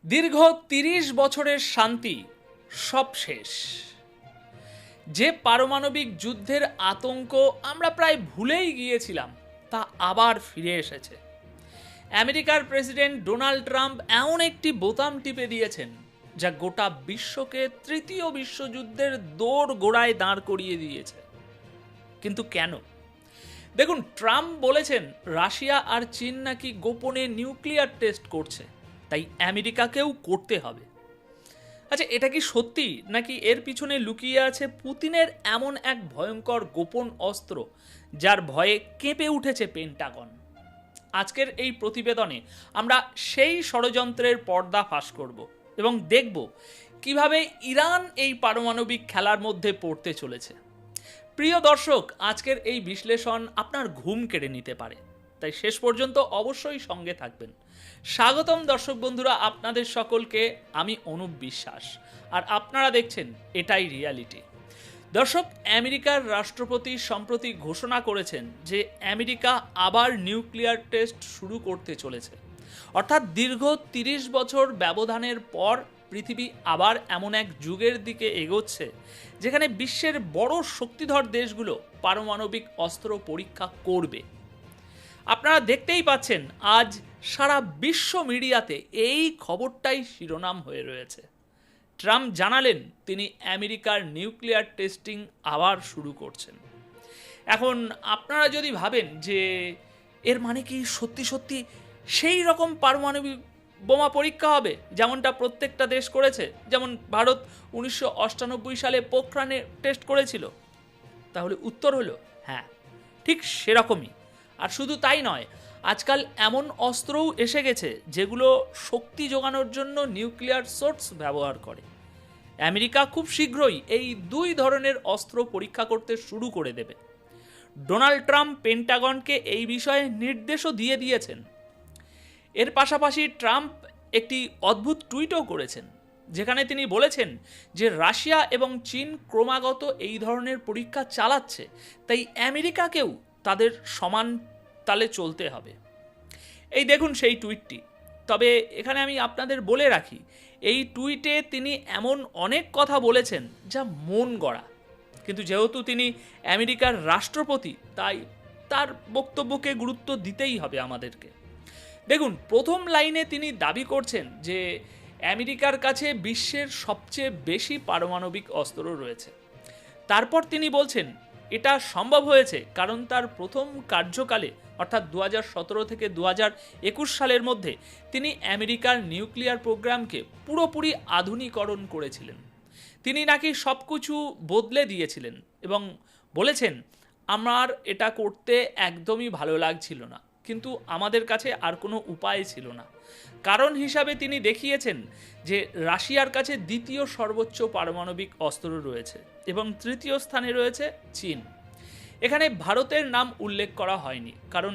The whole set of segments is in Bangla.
দীর্ঘ ৩০ বছরের শান্তি সব শেষ। যে পারমাণবিক যুদ্ধের আতঙ্ক আমরা প্রায় ভুলেই গিয়েছিলাম তা আবার ফিরে এসেছে। আমেরিকার প্রেসিডেন্ট ডোনাল্ড ট্রাম্প এমন একটি বোতাম টিপে দিয়েছেন যা গোটা বিশ্বকে তৃতীয় বিশ্বযুদ্ধের দোর গোড়ায় দাঁড় করিয়ে দিয়েছে। কিন্তু কেন? দেখুন, ট্রাম্প বলেছেন রাশিয়া আর চীন নাকি গোপনে নিউক্লিয়ার টেস্ট করছে, তাই আমেরিকাকেও করতে হবে। আচ্ছা, এটা কি সত্যি, নাকি এর পিছনে লুকিয়ে আছে পুতিনের এমন এক ভয়ঙ্কর গোপন অস্ত্র যার ভয়ে কেঁপে উঠেছে পেন্টাগন? আজকের এই প্রতিবেদনে আমরা সেই ষড়যন্ত্রের পর্দা ফাঁস করব এবং দেখব কিভাবে ইরান এই পারমাণবিক খেলার মধ্যে পড়তে চলেছে। প্রিয় দর্শক, আজকের এই বিশ্লেষণ আপনার ঘুম কেড়ে নিতে পারে, তাই শেষ পর্যন্ত অবশ্যই সঙ্গে থাকবেন। স্বাগতম দর্শক বন্ধুরা, আপনাদের সকলকে। আমি অনুপ বিশ্বাস, আর আপনারা দেখছেন এটাই রিয়ালিটি। দর্শক, আমেরিকার রাষ্ট্রপতি সম্প্রতি ঘোষণা করেছেন যে আমেরিকা আবার নিউক্লিয়ার টেস্ট শুরু করতে চলেছে। অর্থাৎ দীর্ঘ ৩০ বছর ব্যবধানের পর পৃথিবী আবার এমন এক যুগের দিকে এগোচ্ছে যেখানে বিশ্বের বড় শক্তিধর দেশগুলো পারমাণবিক অস্ত্র পরীক্ষা করবে। আপনারা দেখতেই পাচ্ছেন আজ সারা বিশ্ব মিডিয়াতে এই খবরটাই শিরোনাম হয়ে রয়েছে। ট্রাম্প জানালেন তিনি আমেরিকার নিউক্লিয়ার টেস্টিং আবার শুরু করছেন। এখন আপনারা যদি ভাবেন যে এর মানে কি সত্যি সত্যি সেই রকম পারমাণবিক বোমা পরীক্ষা হবে যেমনটা প্রত্যেকটা দেশ করেছে, যেমন ভারত 1998 সালে পোখরানে টেস্ট করেছিল, তাহলে উত্তর হলো হ্যাঁ, ঠিক সেরকমই। আর শুধু তাই নয়, আজকাল এমন অস্ত্রও এসে গেছে যেগুলো শক্তি যোগানোর জন্য নিউক্লিয়ার সোর্স ব্যবহার করে। আমেরিকা খুব শীঘ্রই এই দুই ধরনের অস্ত্র পরীক্ষা করতে শুরু করে দেবে। ডোনাল্ড ট্রাম্প পেন্টাগনকে এই বিষয়ে নির্দেশও দিয়ে দিয়েছেন। এর পাশাপাশি ট্রাম্প একটি অদ্ভুত টুইটও করেছেন, যেখানে তিনি বলেছেন যে রাশিয়া এবং চীন ক্রমাগত এই ধরনের পরীক্ষা চালাচ্ছে, তাই আমেরিকাকেও তাদের সমান তালে চলতে হবে। এই দেখুন সেই টুইটটি। তবে এখানে আমি আপনাদের বলে রাখি, এই টুইটে তিনি এমন অনেক কথা বলেছেন যা মন গড়া, কিন্তু যেহেতু তিনি আমেরিকার রাষ্ট্রপতি তাই তার বক্তব্যকে গুরুত্ব দিতেই হবে আমাদেরকে। দেখুন, প্রথম লাইনে তিনি দাবি করছেন যে আমেরিকার কাছে বিশ্বের সবচেয়ে বেশি পারমাণবিক অস্ত্র রয়েছে। তারপর তিনি বলছেন এটা সম্ভব হয়েছে কারণ তার প্রথম কার্যকালে অর্থাৎ 2017 থেকে 2021 সালের মধ্যে তিনি আমেরিকার নিউক্লিয়ার প্রোগ্রামকে পুরোপুরি আধুনিকরণ করেছিলেন। তিনি নাকি সব কিছু বদলে দিয়েছিলেন এবং বলেছেন আমার এটা করতে একদমই ভালো লাগছিল না, কিন্তু আমাদের কাছে আর কোনো উপায় ছিল না। কারণ হিসাবে তিনি দেখিয়েছেন যে রাশিয়ার কাছে দ্বিতীয় সর্বোচ্চ পারমাণবিক অস্ত্র রয়েছে এবং তৃতীয় স্থানে রয়েছে চীন। এখানে ভারতের নাম উল্লেখ করা হয়নি, কারণ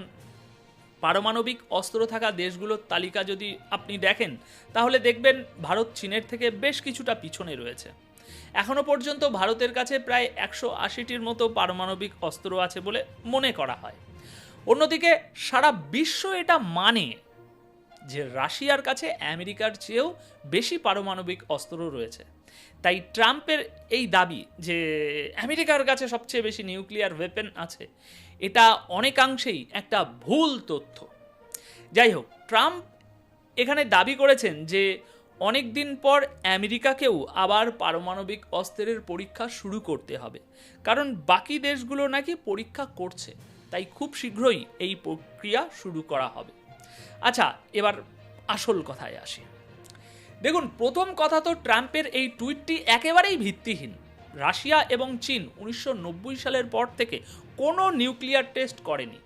পারমাণবিক অস্ত্র থাকা দেশগুলোর তালিকা যদি আপনি দেখেন তাহলে দেখবেন ভারত চীনের থেকে বেশ কিছুটা পিছনে রয়েছে। এখনো পর্যন্ত ভারতের কাছে প্রায় 180টির মতো পারমাণবিক অস্ত্র আছে বলে মনে করা হয়। অন্যদিকে সারা বিশ্ব এটা মানে যে রাশিয়ার কাছে আমেরিকার চেয়েও বেশি পারমাণবিক অস্ত্র রয়েছে। তাই ট্রাম্পের এই দাবি যে আমেরিকার কাছে সবচেয়ে বেশি নিউক্লিয়ার ওয়েপন আছে, এটা অনেকাংশেই একটা ভুল তথ্য। যাই হোক, ট্রাম্প এখানে দাবি করেছেন যে অনেক দিন পর আমেরিকাকেও আবার পারমাণবিক অস্ত্রের পরীক্ষা শুরু করতে হবে, কারণ বাকি দেশগুলো নাকি পরীক্ষা করছে, তাই খুব শীঘ্রই এই প্রক্রিয়া শুরু করা হবে। আচ্ছা, এবার আসল কথায় আসি। দেখুন, প্রথম কথা তো ট্রাম্পের এই টুইটটি একেবারেই ভিত্তিহীন। রাশিয়া এবং চীন 1990 সালের পর থেকে কোনো নিউক্লিয়ার টেস্ট করেনি।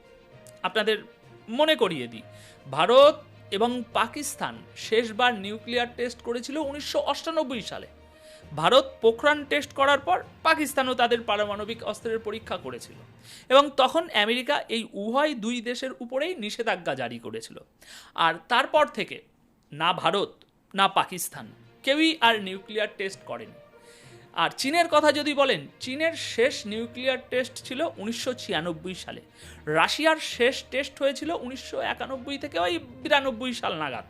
আপনাদের মনে করিয়ে দিই, ভারত এবং পাকিস্তান শেষবার নিউক্লিয়ার টেস্ট করেছিল 1998 সালে। ভারত পোখরান টেস্ট করার পর পাকিস্তানও তাদের পারমাণবিক অস্ত্রের পরীক্ষা করেছিল এবং তখন আমেরিকা এই উভয় দুই দেশের উপরেই নিষেধাজ্ঞা জারি করেছিল। আর তারপর থেকে না ভারত না পাকিস্তান কেউই আর নিউক্লিয়ার টেস্ট করেনি। আর চীনের কথা যদি বলেন, চীনের শেষ নিউক্লিয়ার টেস্ট ছিল 1996 সালে। রাশিয়ার শেষ টেস্ট হয়েছিল 1991 থেকে ওই 92 সাল নাগাদ।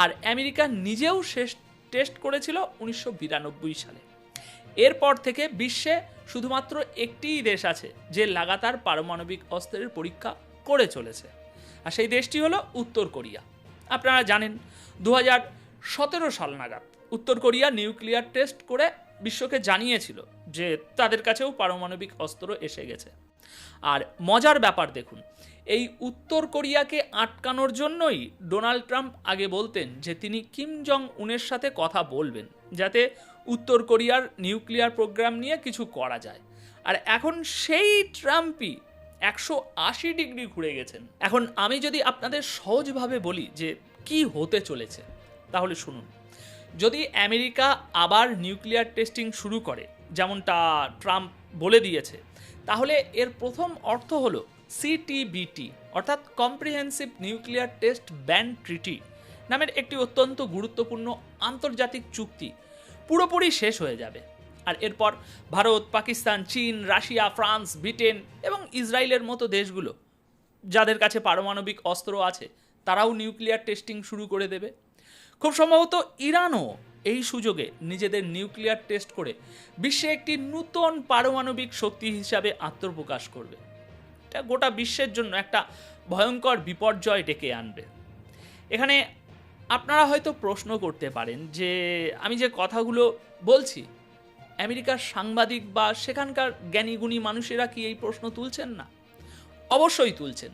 আর আমেরিকা নিজেও শেষ টেস্ট করেছিল 1992 সালে। এরপর থেকে বিশ্বে শুধুমাত্র একটিই দেশ আছে যে লাগাতার পারমাণবিক অস্ত্রের পরীক্ষা করে চলেছে, আর সেই দেশটি হলো উত্তর কোরিয়া। আপনারা জানেন 2017 সাল নাগাদ উত্তর কোরিয়া নিউক্লিয়ার টেস্ট করে বিশ্বকে জানিয়েছিল যে তাদের কাছেও পারমাণবিক অস্ত্র এসে গেছে। আর মজার ব্যাপার দেখুন, এই উত্তর কোরিয়াকে আটকানোর জন্যই ডোনাল্ড ট্রাম্প আগে বলতেন যে তিনি কিম জং উনের সাথে কথা বলবেন যাতে উত্তর কোরিয়ার নিউক্লিয়ার প্রোগ্রাম নিয়ে কিছু করা যায়। আর এখন সেই ট্রাম্পই 180 ডিগ্রি ঘুরে গেছেন। এখন আমি যদি আপনাদের সহজভাবে বলি যে কি হতে চলেছে, তাহলে শুনুন। যদি আমেরিকা আবার নিউক্লিয়ার টেস্টিং শুরু করে যেমনটা ট্রাম্প বলে দিয়েছে, তাহলে এর প্রথম অর্থ হলো সিটিবিটি অর্থাৎ comprehensive nuclear test ban treaty নামের একটি অত্যন্ত গুরুত্বপূর্ণ আন্তর্জাতিক চুক্তি পুরোপুরি শেষ হয়ে যাবে। আর এরপর ভারত, পাকিস্তান, চীন, রাশিয়া, ফ্রান্স, ব্রিটেন এবং ইসরায়েলের মতো দেশগুলো যাদের কাছে পারমাণবিক অস্ত্র আছে তারাও নিউক্লিয়ার টেস্টিং শুরু করে দেবে। খুব সম্ভবত ইরানও এই সুযোগে নিজেদের নিউক্লিয়ার টেস্ট করে বিশ্বে একটি নতুন পারমাণবিক শক্তি হিসাবে আত্মপ্রকাশ করবে। এটা গোটা বিশ্বের জন্য একটা ভয়ঙ্কর বিপর্যয় ডেকে আনবে। এখানে আপনারা হয়তো প্রশ্ন করতে পারেন যে আমি যে কথাগুলো বলছি, আমেরিকার সাংবাদিক বা সেখানকার জ্ঞানীগুণী মানুষেরা কি এই প্রশ্ন তুলছেন না? অবশ্যই তুলছেন।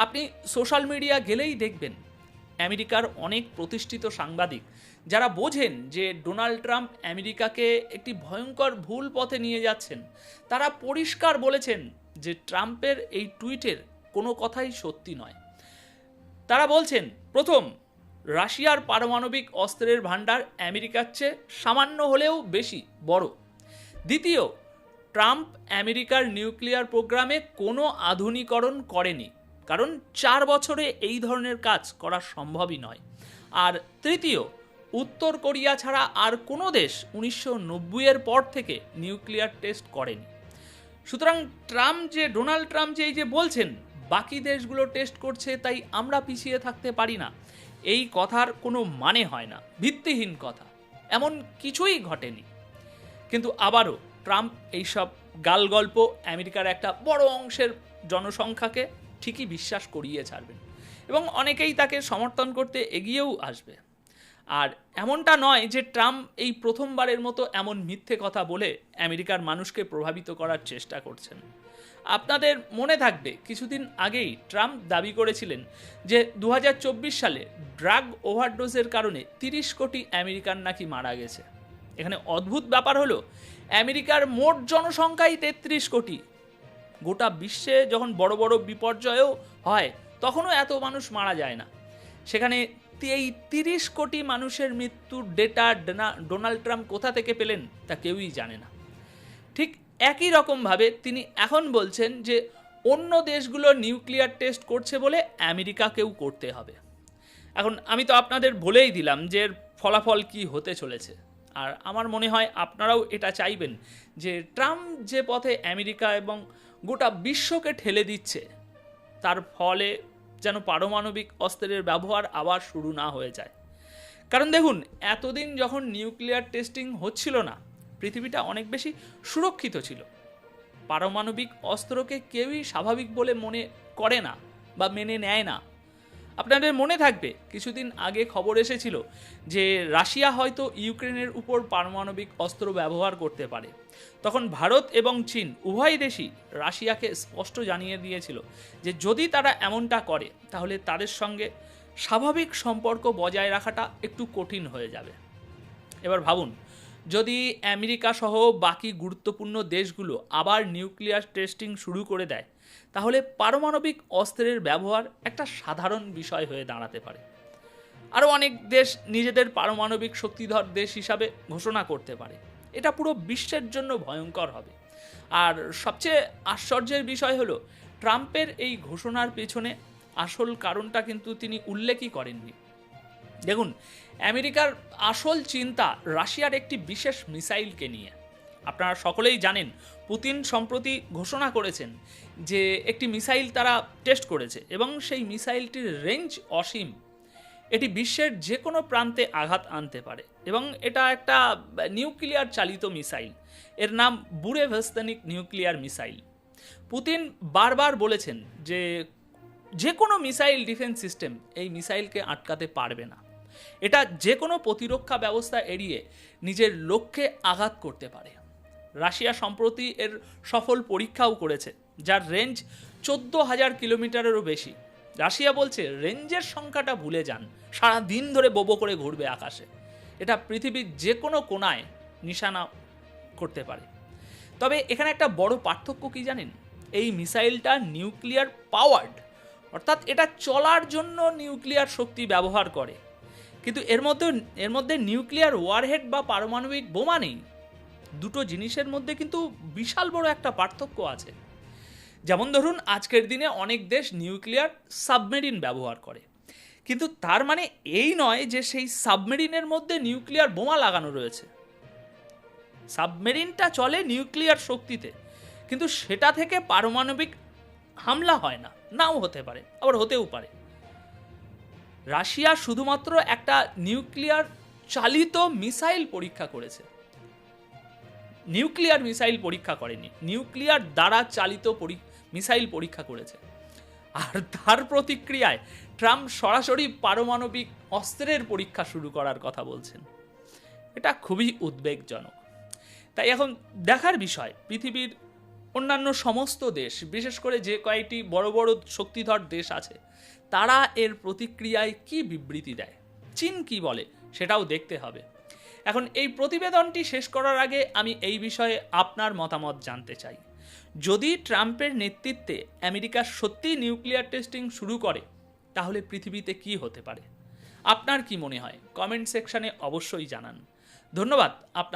আপনি সোশ্যাল মিডিয়া গেলেই দেখবেন আমেরিকার অনেক প্রতিষ্ঠিত সাংবাদিক যারা বোঝেন যে ডোনাল্ড ট্রাম্প আমেরিকাকে একটি ভয়ঙ্কর ভুল পথে নিয়ে যাচ্ছেন, তারা পরিষ্কার বলেছেন যে ট্রাম্পের এই টুইটের কোনো কথাই সত্যি নয়। তারা বলছেন, প্রথম, রাশিয়ার পারমাণবিক অস্ত্রের ভাণ্ডার আমেরিকার চেয়ে সামান্য হলেও বেশি বড়। দ্বিতীয়, ট্রাম্প আমেরিকার নিউক্লিয়ার প্রোগ্রামে কোনো আধুনিকরণ করেনি, কারণ 4 বছরে এই ধরনের কাজ করা সম্ভবই নয়। আর তৃতীয়, উত্তর কোরিয়া ছাড়া আর কোনো দেশ 1990-এর পর থেকে নিউক্লিয়ার টেস্ট করেনি। সুতরাং ডোনাল্ড ট্রাম্প যে এই যে বলছেন বাকি দেশগুলো টেস্ট করছে তাই আমরা পিছিয়ে থাকতে পারি না, এই কথার কোনো মানে হয় না, ভিত্তিহীন কথা, এমন কিছুই ঘটেনি। কিন্তু আবারও ট্রাম্প এইসব গালগল্প আমেরিকার একটা বড় অংশের জনসংখ্যাকে ঠিকই বিশ্বাস করিয়ে ছাড়বেন এবং অনেকেই তাকে সমর্থন করতে এগিয়েও আসবে। আর এমনটা নয় যে ট্রাম্প এই প্রথমবারের মতো এমন মিথ্যে কথা বলে আমেরিকার মানুষকে প্রভাবিত করার চেষ্টা করছেন। আপনাদের মনে থাকবে কিছুদিন আগেই ট্রাম্প দাবি করেছিলেন যে 2024 সালে ড্রাগ ওভারডোজের কারণে 30 কোটি আমেরিকান নাকি মারা গেছে। এখানে অদ্ভুত ব্যাপার হলো আমেরিকার মোট জনসংখ্যাই 33 কোটি। গোটা বিশ্বে যখন বড় বড় বিপর্যয়ও হয় তখনও এত মানুষ মারা যায় না, সেখানে এই 30 কোটি মানুষের মৃত্যুর ডেটা ডোনাল্ড ট্রাম্প কোথা থেকে পেলেন তা কেউই জানে না। ঠিক একই রকমভাবে তিনি এখন বলছেন যে অন্য দেশগুলো নিউক্লিয়ার টেস্ট করছে বলে আমেরিকাকেও করতে হবে। এখন আমি তো আপনাদের বলেই দিলাম যে এর ফলাফল কি হতে চলেছে, আর আমার মনে হয় আপনারাও এটা চাইবেন যে ট্রাম্প যে পথে আমেরিকা এবং গোটা বিশ্বকে ঠেলে দিচ্ছে তার ফলে যেন পারমাণবিক অস্ত্রের ব্যবহার আবার শুরু না হয়ে যায়। কারণ দেখুন, এতদিন যখন নিউক্লিয়ার টেস্টিং হচ্ছিল না, পৃথিবীটা অনেক বেশি সুরক্ষিত ছিল। পারমাণবিক অস্ত্রকে কেউই স্বাভাবিক বলে মনে করে না বা মেনে নেয় না। আপনাদের মনে থাকবে কিছুদিন আগে খবর এসেছিল যে রাশিয়া হয়তো ইউক্রেনের উপর পারমাণবিক অস্ত্র ব্যবহার করতে পারে। তখন ভারত এবং চীন উভয় দেশই রাশিয়াকে স্পষ্ট জানিয়ে দিয়েছিল যে যদি তারা এমনটা করে তাহলে তাদের সঙ্গে স্বাভাবিক সম্পর্ক বজায় রাখাটা একটু কঠিন হয়ে যাবে। এবার ভাবুন, যদি আমেরিকা সহ বাকি গুরুত্বপূর্ণ দেশগুলো আবার নিউক্লিয়ার টেস্টিং শুরু করে দেয়, তাহলে পারমাণবিক অস্ত্রের ব্যবহার একটা সাধারণ বিষয় হয়ে দাঁড়াতে পারে। আরও অনেক দেশ নিজেদের পারমাণবিক শক্তিধর দেশ হিসাবে ঘোষণা করতে পারে। এটা পুরো বিশ্বের জন্য ভয়ঙ্কর হবে। আর সবচেয়ে আশ্চর্যের বিষয় হলো ট্রাম্পের এই ঘোষণার পেছনে আসল কারণটা কিন্তু তিনি উল্লেখই করেননি। দেখুন, আমেরিকার আসল চিন্তা রাশিয়ার একটি বিশেষ মিসাইলকে নিয়ে। আপনারা সকলেই জানেন পুতিন সম্প্রতি ঘোষণা করেছেন যে একটি মিসাইল তারা টেস্ট করেছে এবং সেই মিসাইলটির রেঞ্জ অসীম। এটি বিশ্বের যে কোনো প্রান্তে আঘাত আনতে পারে এবং এটা একটা নিউক্লিয়ার চালিত মিসাইল। এর নাম বুরেভেস্তনিক নিউক্লিয়ার মিসাইল। পুতিন বারবার বলেছেন যে যে কোনো মিসাইল ডিফেন্স সিস্টেম এই মিসাইলকে আটকাতে পারবে না। এটা যে কোনো প্রতিরক্ষা ব্যবস্থা এড়িয়ে নিজের লক্ষ্যে আঘাত করতে পারে। রাশিয়া সম্প্রতি এর সফল পরীক্ষাও করেছে, যার রেঞ্জ 14,000 কিলোমিটারেরও বেশি। রাশিয়া বলছে রেঞ্জের সংখ্যাটা ভুলে যান, সারা দিন ধরে বোবো করে ঘুরবে আকাশে। এটা পৃথিবীর যে কোনো কোনায় নিশানা করতে পারে। তবে এখানে একটা বড় পার্থক্য কি জানেন? এই মিসাইলটা নিউক্লিয়ার পাওয়ার্ড, অর্থাৎ এটা চলার জন্য নিউক্লিয়ার শক্তি ব্যবহার করে, কিন্তু এর মধ্যে নিউক্লিয়ার ওয়ারহেড বা পারমাণবিক বোমা নেই। দুটো জিনিসের মধ্যে কিন্তু বিশাল বড় একটা পার্থক্য আছে। যেমন ধরুন, আজকের দিনে অনেক দেশ নিউক্লিয়ার সাবমেরিন ব্যবহার করে, কিন্তু তার মানে এই নয় যে সেই সাবমেরিনের মধ্যে নিউক্লিয়ার বোমা লাগানো রয়েছে। সাবমেরিনটা চলে নিউক্লিয়ার শক্তিতে, কিন্তু সেটা থেকে পারমাণবিক হামলা হয় না, নাও হতে পারে, আবার হতেও পারে। রাশিয়া শুধুমাত্র একটা নিউক্লিয়ার চালিত মিসাইল পরীক্ষা করেছে, নিউক্লিয়ার মিসাইল পরীক্ষা করেনি, নিউক্লিয়ার দ্বারা চালিত মিসাইল পরীক্ষা করেছে। আর তার প্রতিক্রিয়ায় ট্রাম্প সরাসরি পারমাণবিক অস্ত্রের পরীক্ষা শুরু করার কথা বলছেন। এটা খুবই উদ্বেগজনক। তাই এখন দেখার বিষয়, পৃথিবীর অন্যান্য সমস্ত দেশ, বিশেষ করে যে কয়েকটি বড় বড় শক্তিধর দেশ আছে, তারা এর প্রতিক্রিয়ায় কি বিবৃতি দেয়, চীন কি বলে, সেটাও দেখতে হবে। এখন এই প্রতিবেদনটি শেষ করার আগে আমি এই বিষয়ে আপনার মতামত জানতে চাই। যদি ট্রাম্পের নেতৃত্বে আমেরিকা সত্যি নিউক্লিয়ার টেস্টিং শুরু করে, তাহলে পৃথিবীতে কি হতে পারে? আপনার কি মনে হয়? কমেন্ট সেকশনে অবশ্যই জানান। ধন্যবাদ আপনাদের।